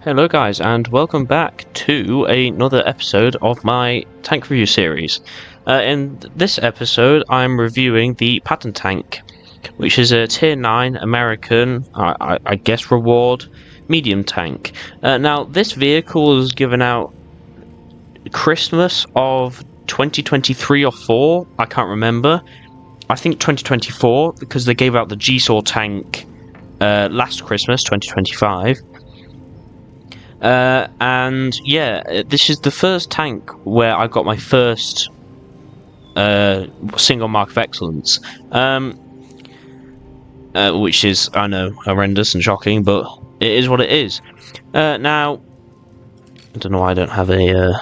Hello guys, and welcome back to another episode of my tank review series. In this episode I'm reviewing the Patton tank, which is a tier 9 American, I guess reward, medium tank. Now this vehicle was given out Christmas of 2023 or 4, I can't remember. I think 2024, because they gave out the G-Saw tank last Christmas, 2025. And yeah, this is the first tank where I got my first single mark of excellence, which is, I know, horrendous and shocking, but it is what it is. Now, I don't know why I don't have a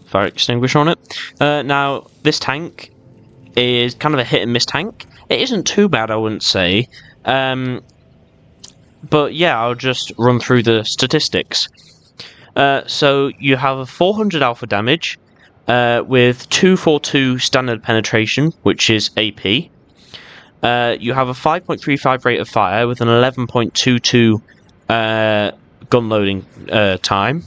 fire extinguisher on it. Now, this tank is kind of a hit and miss tank. It isn't too bad, I wouldn't say. But yeah, I'll just run through the statistics. So you have a 400 alpha damage with 242 standard penetration, which is AP. You have a 5.35 rate of fire with an 11.22 gun loading time.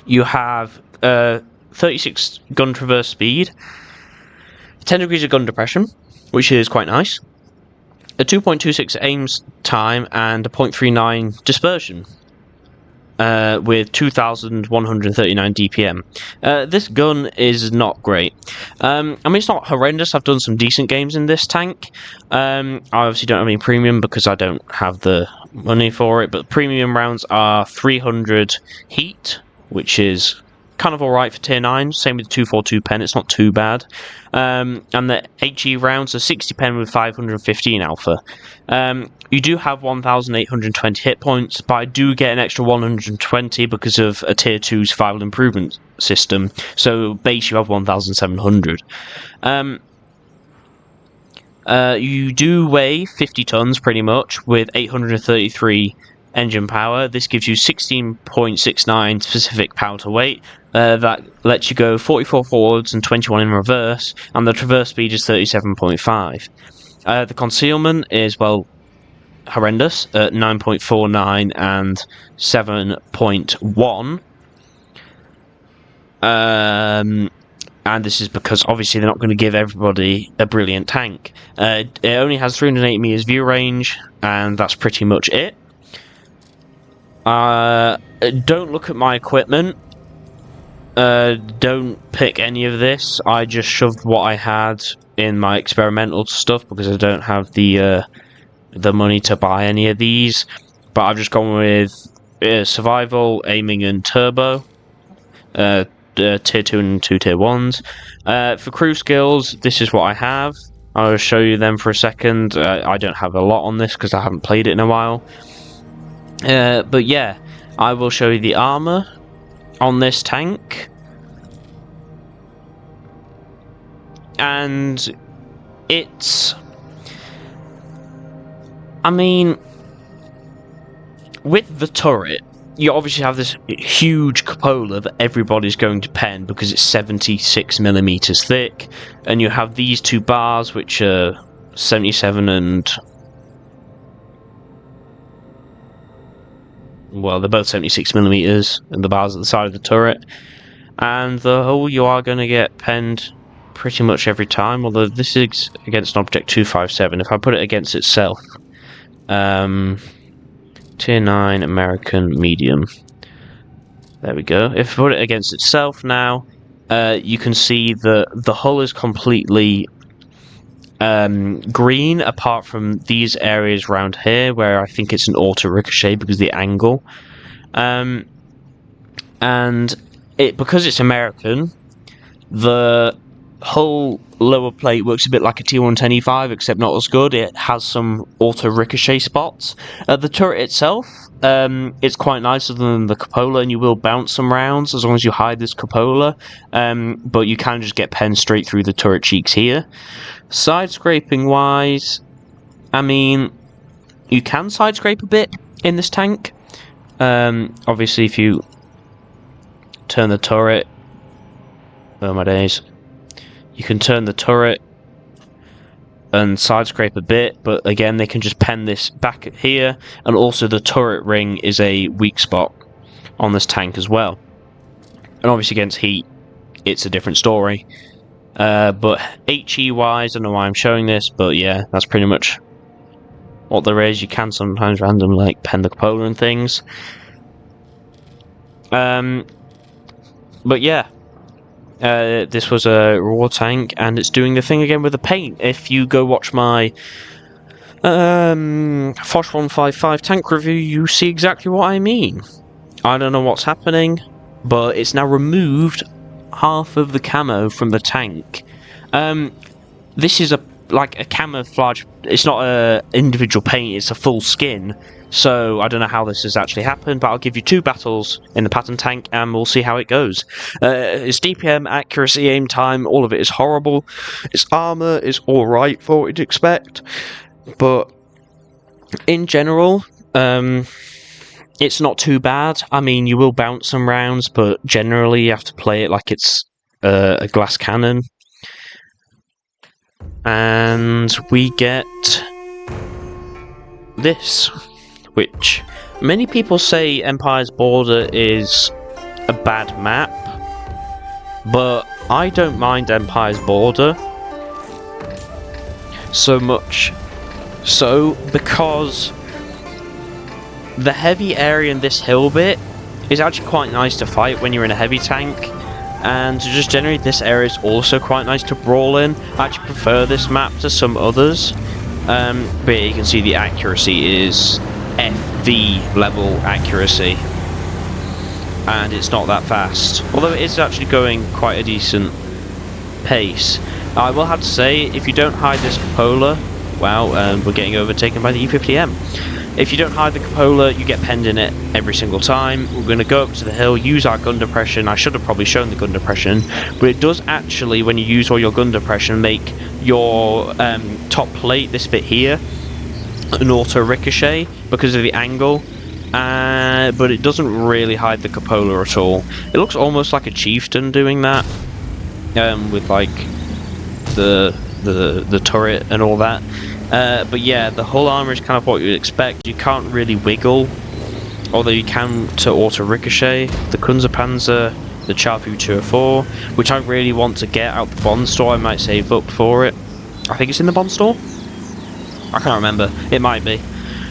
You have 36 gun traverse speed, 10 degrees of gun depression, which is quite nice. A 2.26 aims time and a 0.39 dispersion with 2,139 DPM. This gun is not great. I mean, it's not horrendous. I've done some decent games in this tank. I obviously don't have any premium because I don't have the money for it, but premium rounds are 300 heat, which is kind of alright for tier 9, same with 242 pen, it's not too bad. And the HE rounds are 60 pen with 515 alpha. You do have 1,820 hit points, but I do get an extra 120 because of a tier 2's file improvement system, so base you have 1,700. You do weigh 50 tons pretty much with 833 engine power. This gives you 16.69 specific power to weight. That lets you go 44 forwards and 21 in reverse, and the traverse speed is 37.5. The concealment is, well, horrendous at 9.49 and 7.1. And this is because obviously they're not going to give everybody a brilliant tank. It only has 380 meters view range, and that's pretty much it. Don't look at my equipment. Don't pick any of this. I just shoved what I had in my experimental stuff because I don't have the money to buy any of these. But I've just gone with survival, aiming, and turbo. Tier 2 and 2 tier 1s. For crew skills, this is what I have. I'll show you them for a second. I don't have a lot on this because I haven't played it in a while. But yeah, I will show you the armor on this tank, and it's, I mean, with the turret, you obviously have this huge cupola that everybody's going to pen because it's 76 millimeters thick, and you have these two bars which are 77 and, well, they're both 76 millimeters, and the bars at the side of the turret. And the hull you are going to get penned pretty much every time, although this is against an object 257. If I put it against itself, tier 9 American medium. There we go. If I put it against itself now, you can see that the hull is completely green, apart from these areas around here where I think it's an auto ricochet because of the angle. And because it's American, the whole lower plate works a bit like a T110E5, except not as good. It has some auto ricochet spots. The turret itself, it's quite nicer than the cupola, and you will bounce some rounds as long as you hide this cupola, but you can just get penned straight through the turret cheeks here. Side scraping wise, I mean, you can side scrape a bit in this tank. Obviously if you turn the turret, oh my days, you can turn the turret and side scrape a bit, but again they can just pen this back here, and also the turret ring is a weak spot. on this tank as well. And obviously against heat, it's a different story. But HE wise, I don't know why I'm showing this, but yeah, that's pretty much what there is. You can sometimes randomly like pen the cupola and things. But yeah, this was a raw tank, and it's doing the thing again with the paint. If you go watch my Fosh 155 tank review, you see exactly what I mean. I don't know what's happening, but it's now removed half of the camo from the tank. This is like a camouflage. It's not a individual paint, it's a full skin. So I don't know how this has actually happened, but I'll give you 2 battles in the Patton tank and we'll see how it goes. Its DPM, accuracy, aim time, all of it is horrible. Its armor is alright for what you'd expect, but in general, it's not too bad. I mean, you will bounce some rounds, but generally you have to play it like it's a glass cannon. And we get this, which many people say Empire's Border is a bad map, but I don't mind Empire's Border so much so because the heavy area in this hill bit is actually quite nice to fight when you're in a heavy tank, and to just generate this area is also quite nice to brawl in. I actually prefer this map to some others, but you can see the accuracy is FV level accuracy, and it's not that fast, although it is actually going quite a decent pace. I will have to say, if you don't hide this cupola, wow, we're getting overtaken by the E50M. If you don't hide the cupola, you get penned in it every single time. We're going to go up to the hill, use our gun depression. I should have probably shown the gun depression, but it does actually, when you use all your gun depression, make your top plate, this bit here, an auto ricochet because of the angle. But it doesn't really hide the cupola at all. It looks almost like a chieftain doing that, with like the turret and all that. But yeah, the hull armor is kind of what you'd expect. You can't really wiggle, although you can to auto ricochet. The Kunzerpanzer, the Charfu 204, which I really want to get out the Bond store. I might save up for it. I think it's in the Bond store. I can't remember. It might be.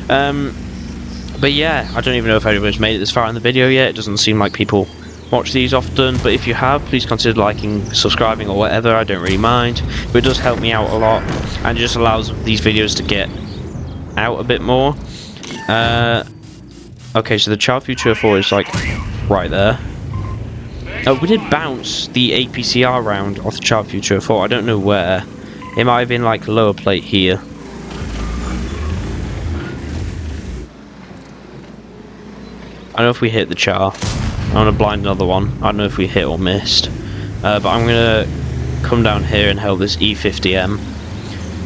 But yeah, I don't even know if anybody's made it this far in the video yet. It doesn't seem like people watch these often, but if you have, please consider liking, subscribing or whatever. I don't really mind, but it does help me out a lot, and it just allows these videos to get out a bit more. Okay, so the Charfu 204 is like right there. We did bounce the APCR round off the Charfu 204. I don't know where. It might have been like lower plate here. I don't know if we hit the char. I'm going to blind another one. I don't know if we hit or missed. But I'm going to come down here and help this E50M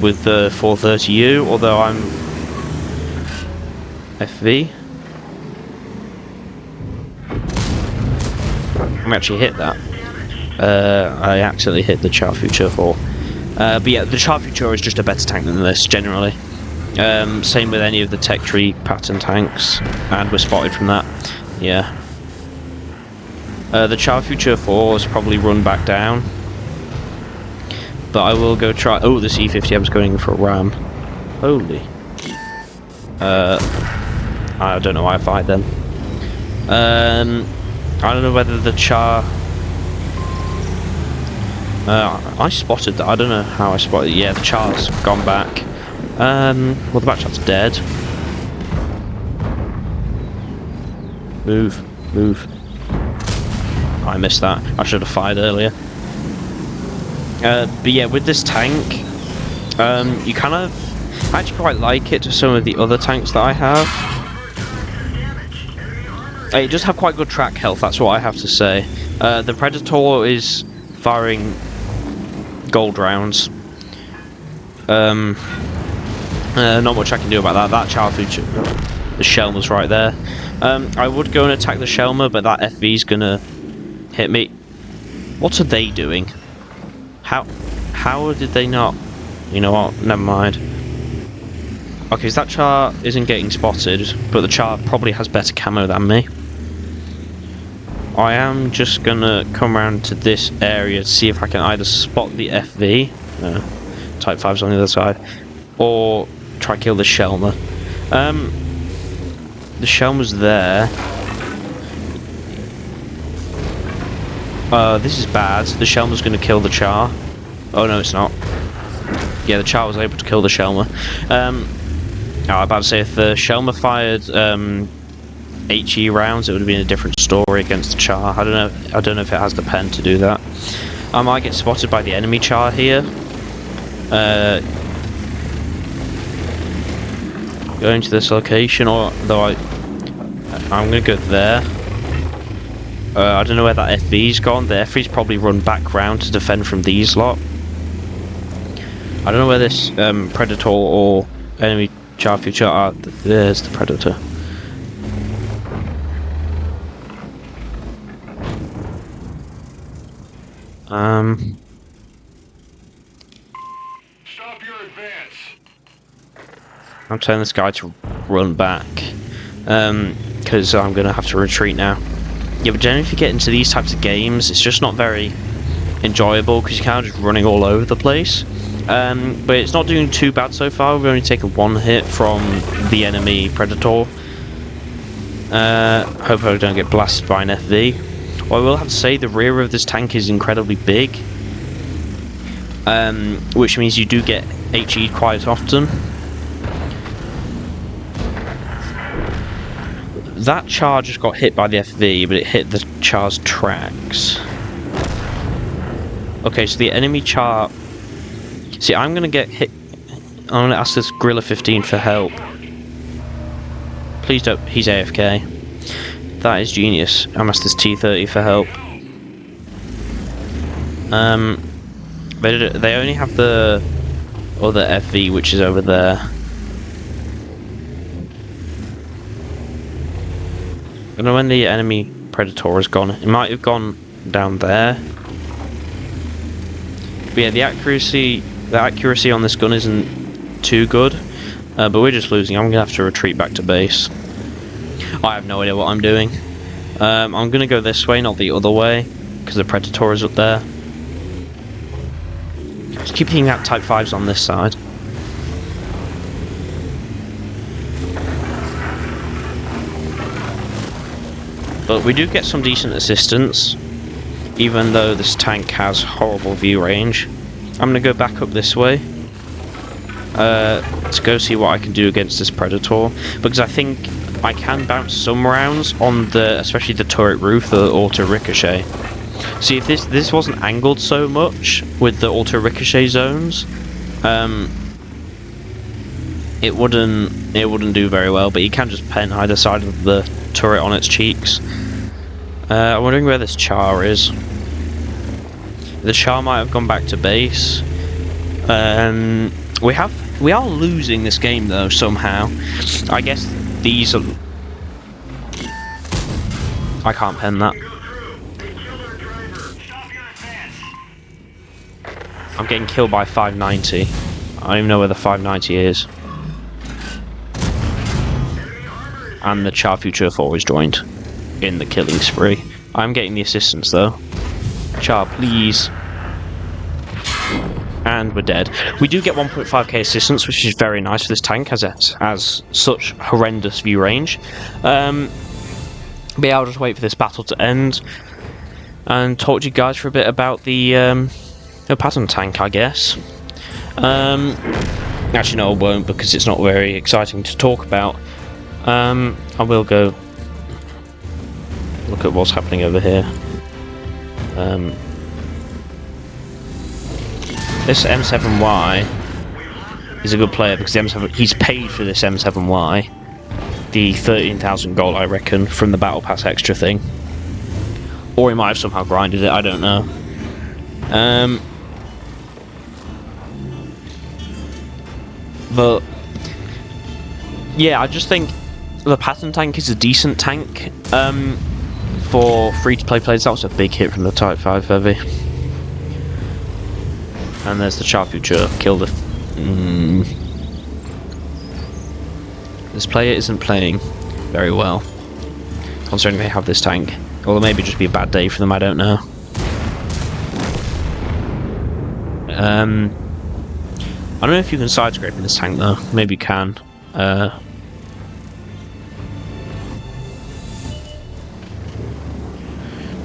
with the 430U, although I'm FV. I actually hit that. I accidentally hit the Charfu 204. But yeah, the Charfu 204 is just a better tank than this, generally. Same with any of the Tech Tree Patton tanks, and we're spotted from that. Yeah. The Charfu 204 is probably run back down, but I will go try. Oh, the C50M is going for a ram. Holy. I don't know why I fight them. I don't know whether the char. I spotted that. I don't know how I spotted it. Yeah, the char's gone back. Well, the backshot's dead. Move, move. I missed that. I should have fired earlier. But yeah, with this tank, you kind of... I actually quite like it to some of the other tanks that I have. It does have quite good track health, that's what I have to say. The Predator is firing gold rounds. Not much I can do about that. That Charfu, the Shelmer's right there. I would go and attack the Shelmer, but that FV's gonna hit me. What are they doing? How did they not? You know what? Never mind. Okay, so that char isn't getting spotted, but the char probably has better camo than me. I am just gonna come around to this area to see if I can either spot the FV, Type 5's on the other side, or try kill the Shelmer. The Shelmer's there. This is bad. The Shelmer's gonna kill the Char. Oh no, it's not. Yeah, the Char was able to kill the Shelmer. I was about to say, if the Shelmer fired HE rounds, it would have been a different story against the Char. I don't know if it has the pen to do that. I might get spotted by the enemy Char here. Going to this location, or though I'm gonna go there. I don't know where that FV's gone. The FV's probably run back round to defend from these lot. I don't know where this Predator or enemy Char future are. There's the Predator. Stop your advance. I'm telling this guy to run back, because I'm gonna have to retreat now. Yeah, but generally if you get into these types of games, it's just not very enjoyable because you're kind of just running all over the place. But it's not doing too bad so far. We've only taken one hit from the enemy Predator. Hope I don't get blasted by an FV. Well, I will have to say the rear of this tank is incredibly big, which means you do get HE'd quite often. That Char just got hit by the FV, but it hit the Char's tracks. Okay, so the enemy Char... See, I'm gonna get hit... I'm gonna ask this Gorilla 15 for help. Please don't... He's AFK. That is genius. I'm asked this T30 for help. They only have the other FV, which is over there. I don't know when the enemy Predator has gone. It might have gone down there. But yeah, the accuracy on this gun isn't too good. But we're just losing. I'm gonna have to retreat back to base. I have no idea what I'm doing. I'm gonna go this way, not the other way, because the Predator is up there. Just keep hitting that Type 5s on this side. But we do get some decent assistance, even though this tank has horrible view range. I'm gonna go back up this way to go see what I can do against this Predator, because I think I can bounce some rounds on the, especially the turret roof, the auto ricochet. See, if this wasn't angled so much with the auto ricochet zones, it wouldn't do very well. But you can just pen either side of the turret on its cheeks. I'm wondering where this Char is. The Char might have gone back to base. We are losing this game though somehow. I guess these are... I can't pen that. I'm getting killed by 590. I don't even know where the 590 is. And the Char Future 4 is joined in the killing spree. I'm getting the assistance though. Char, please. And we're dead. We do get 1.5k assistance, which is very nice for this tank, as it has such horrendous view range. But yeah, I'll just wait for this battle to end and talk to you guys for a bit about the Patton tank, I guess. Actually, no, I won't, because it's not very exciting to talk about. I will go look at what's happening over here. This M7Y is a good player because the M7, he's paid for this M7Y. The 13,000 gold, I reckon, from the Battle Pass extra thing. Or he might have somehow grinded it, I don't know. But yeah, I just think the Patton tank is a decent tank for free-to-play players. That was a big hit from the Type 5 heavy. And there's the Char Future, killed the... This player isn't playing very well, considering they have this tank. Or maybe just be a bad day for them, I don't know. I don't know if you can side scrape in this tank though. Maybe you can. The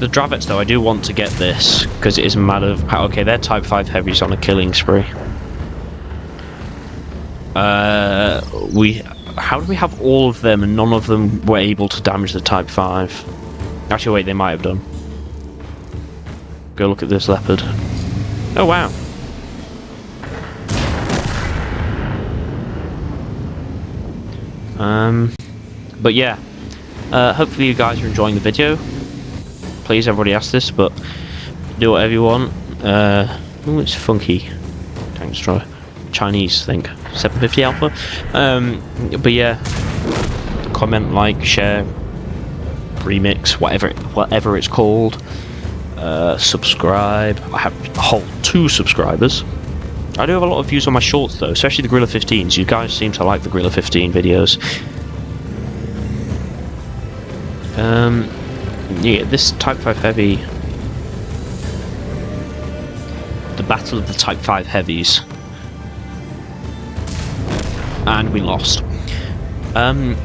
Dravets though, I do want to get this because it is a matter of okay, they're Type 5 heavies on a killing spree. How do we have all of them and none of them were able to damage the Type 5? Actually, wait, they might have done. Go look at this leopard. Oh wow. But yeah, hopefully you guys are enjoying the video. Please, everybody ask this, but do whatever you want. Oh, it's funky. Tank destroyer. Chinese, I think. 750 alpha. But yeah, comment, like, share, remix, whatever it's called. Subscribe. I have a whole 2 subscribers. I do have a lot of views on my shorts though, especially the Gorilla 15s. You guys seem to like the Gorilla 15 videos. Yeah, this Type 5 Heavy... The Battle of the Type 5 Heavies. And we lost. I don't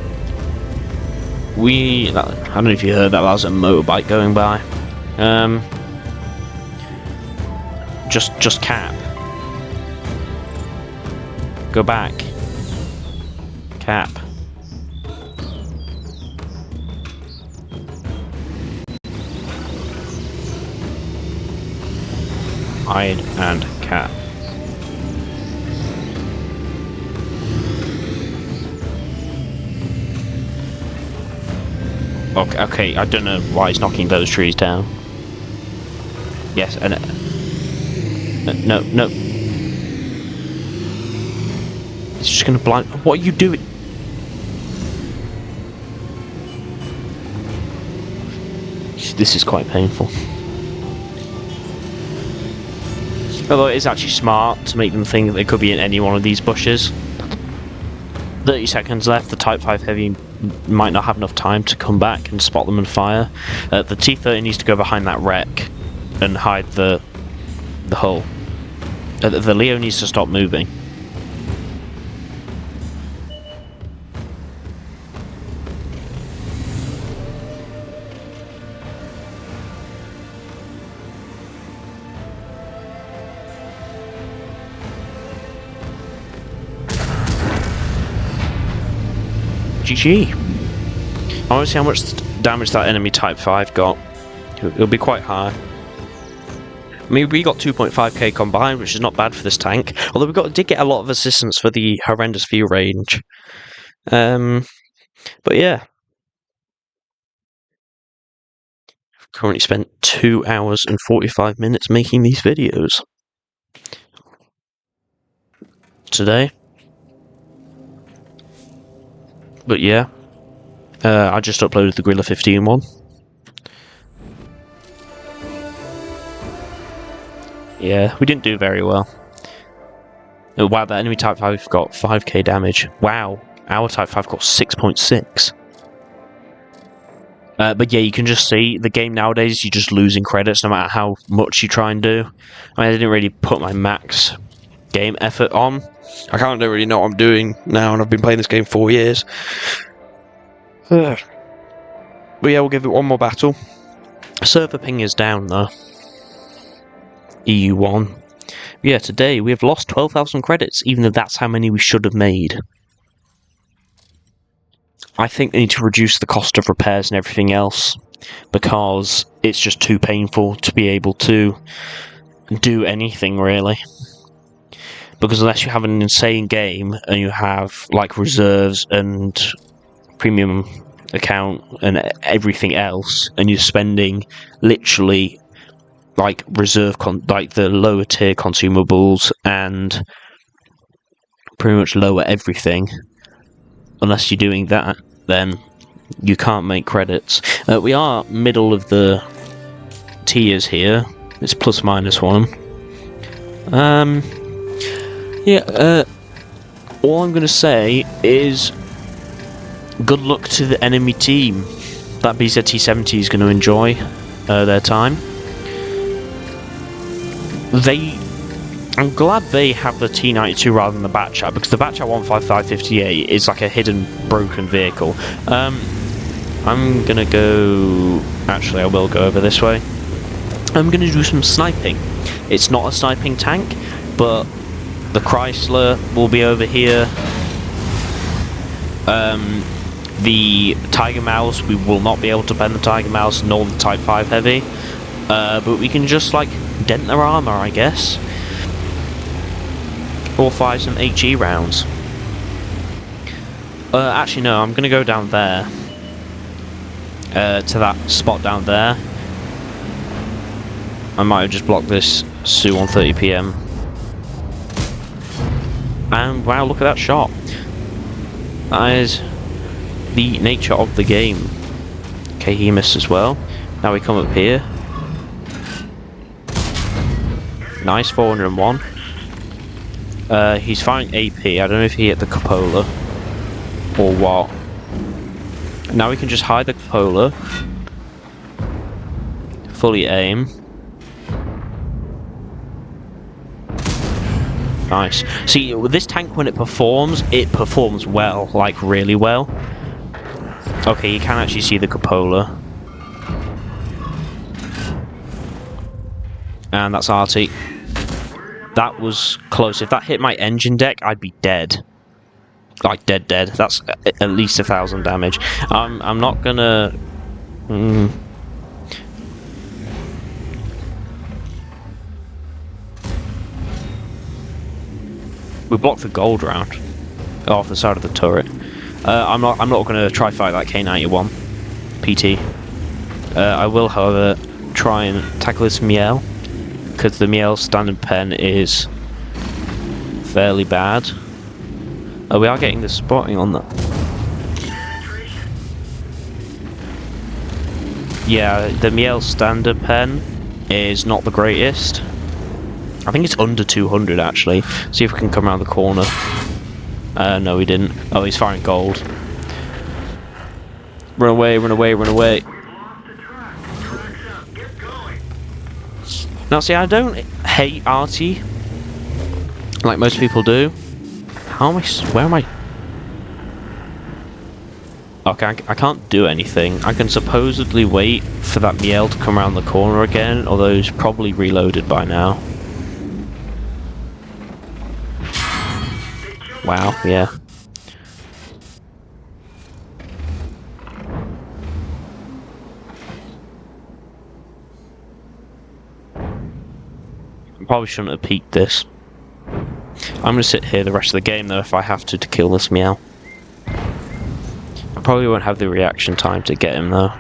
know if you heard that, was a motorbike going by. Just cap. Go back. Cap. Hide and cap. Okay, I don't know why he's knocking those trees down. Yes, and no. It's just gonna blind. What are you doing? This is quite painful. Although it is actually smart to make them think that they could be in any one of these bushes. 30 seconds left. The Type 5 Heavy might not have enough time to come back and spot them and fire. The T-30 needs to go behind that wreck and hide the hull. The Leo needs to stop moving. GG. I want to see how much damage that enemy Type 5 got. It'll be quite high. I mean, we got 2.5k combined, which is not bad for this tank. Although did get a lot of assistance for the horrendous view range. But yeah. I've currently spent 2 hours and 45 minutes making these videos. Today. But yeah, I just uploaded the Gorilla 15 one. Yeah, we didn't do very well. Oh, wow, that enemy Type 5 got 5k damage. Wow, our Type 5 got 6.6. But yeah, you can just see the game nowadays, you're just losing credits no matter how much you try and do. I mean, I didn't really put my max game effort on. I don't really know what I'm doing now, and I've been playing this game 4 years. But yeah, we'll give it one more battle. Server ping is down though. EU1. Yeah, today we have lost 12,000 credits, even though that's how many we should have made. I think they need to reduce the cost of repairs and everything else, because it's just too painful to be able to do anything really. Because unless you have an insane game and you have like reserves and premium account and everything else, and you're spending literally like like the lower tier consumables and pretty much lower everything, unless you're doing that, then you can't make credits. We are middle of the tiers here. It's plus minus 1. Yeah, all I'm going to say is good luck to the enemy team. that BZT-70 is going to enjoy their time. I'm glad they have the T-92 rather than the Batchat, because the Batchat 155-58 is like a hidden broken vehicle. I'm gonna go... Actually, I will go over this way. I'm gonna do some sniping. It's not a sniping tank, but the Chrysler will be over here. The Tiger Mouse, we will not be able to bend the Tiger Mouse, nor the Type 5 Heavy. But we can just, like, dent their armour, I guess. Or fire some HE rounds. Actually, no, I'm gonna go down there. To that spot down there. I might have just blocked this Su 1:30 PM. And wow, look at that shot. That is the nature of the game. Okay, he missed as well. Now we come up here. Nice, 401. He's firing AP. I don't know if he hit the cupola or what. Now we can just hide the cupola. Fully aim. Nice. See, with this tank, when it performs well, like really well. Okay, you can actually see the cupola. And that's RT. That was close. If that hit my engine deck, I'd be dead. Like dead. That's at least 1,000 damage. I'm not gonna... We blocked the gold round off the side of the turret. I'm not gonna try fight that K91 PT. I will, however, try and tackle this Miel, because the Miel standard pen is fairly bad. We are getting the spotting on that. Yeah, the Miel standard pen is not the greatest. I think it's under 200 actually. See if we can come around the corner. No, we didn't. Oh, he's firing gold. Run away, run away, run away. Now, see, I don't hate RT like most people do. How am I? Where am I? Okay, I can't do anything. I can supposedly wait for that Miel to come around the corner again, although he's probably reloaded by now. Wow, yeah. I probably shouldn't have peeked this. I'm gonna sit here the rest of the game though if I have to kill this Miel. I probably won't have the reaction time to get him though.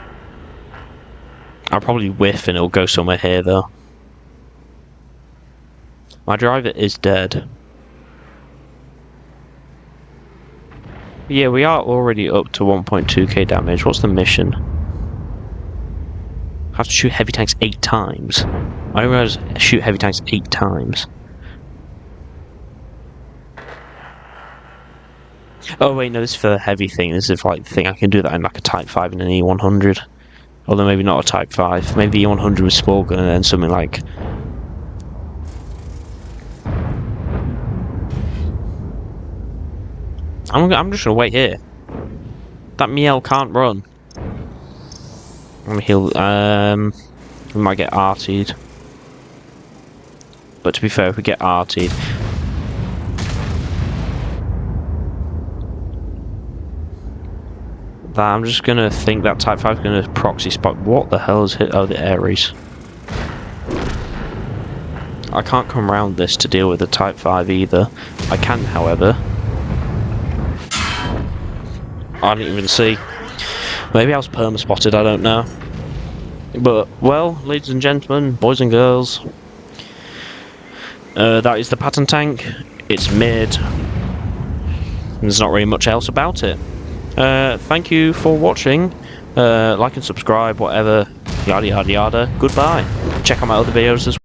I'll probably whiff and it'll go somewhere here though. My driver is dead. Yeah, we are already up to 1.2k damage. What's the mission? I have to shoot heavy tanks 8 times. I didn't realize shoot heavy tanks 8 times. Oh wait, no, this is for the heavy thing. This is like the thing I can do that in like a Type 5 and an E100. Although maybe not a Type 5. Maybe the E100 with small gun and then something like... I'm just gonna wait here. That Miel can't run. He'll we might get RT'd. But to be fair, if we get RT'd, I'm just gonna think that Type 5 is gonna proxy spot. What the hell is hit? Oh, the Ares. I can't come around this to deal with the Type 5 either. I can, however. I didn't even see. Maybe I was perma-spotted, I don't know. But, well, ladies and gentlemen, boys and girls, that is the Patton tank. It's mid. There's not really much else about it. Thank you for watching. Like and subscribe, whatever, yada yada yada. Goodbye. Check out my other videos as well.